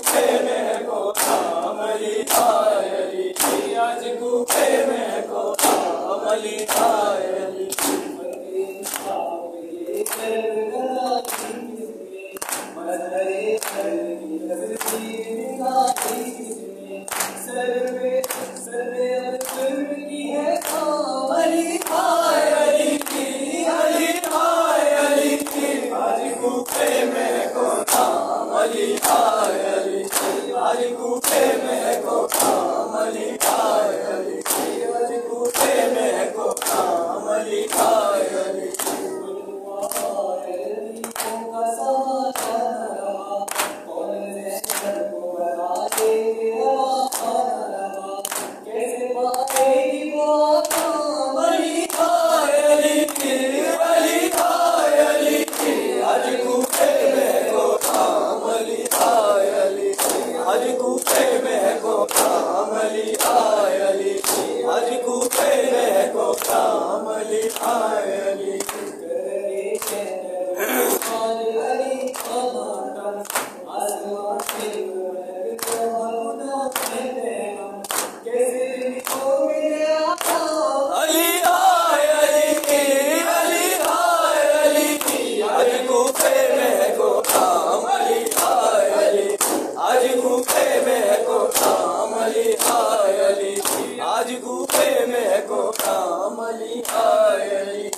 गुफे में को अमली आयली, आज गुफे में को अमली आयली। सर्वे सर्वे की है अमली आयली की, अली आयली की, आज गुफे में को अमली आयली, आज गुफे में को अमली आयली, आज गुफे में को अमली आयली। आज गुफे में को अमली आयली, आज गुफे में को अमली आयली। अली आयली की, अली आयली की, आज गुफे में को अमली आयली, आज गुफे में को अमली आयली, आज गुफे में को अमली आयली।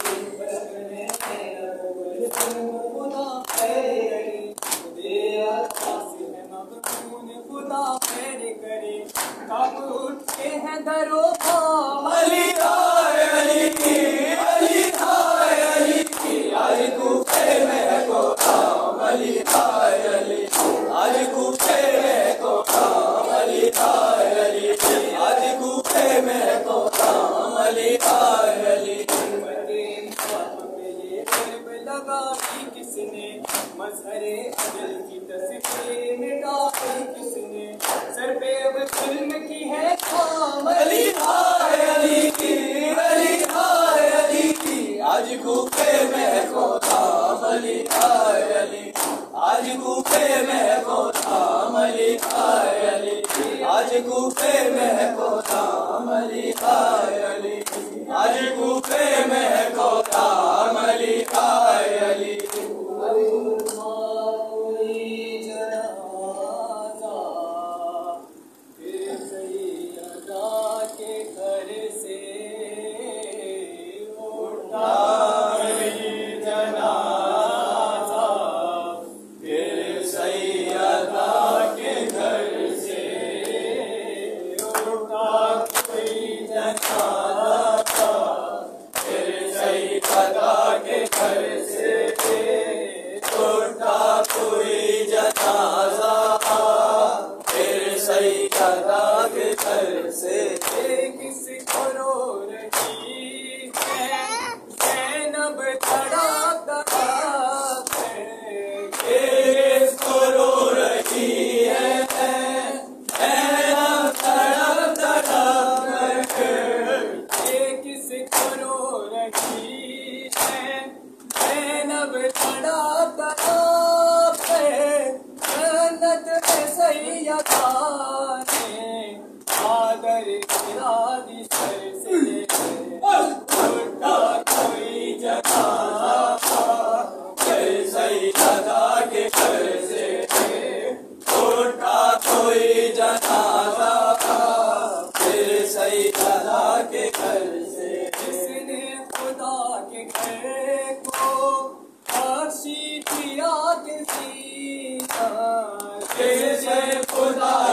उठते हैं दरो अली आयली की, अली आयली की, आज गुफे में को अमली आयली, आज गुफे में को अमली आयली, आज गुफे में को अमली आयली। लगाई किसने मजहरे अजल की तस्वीर मिटाई किसने, सर पे अब फिल्म की है अली आयली की, अली आयली की, आज गुफे में को अमली आयली, आज गुफे में को अमली आयली, आज गुफे में को अमली आयली, आज गुफे में को अमली आयली। खुदा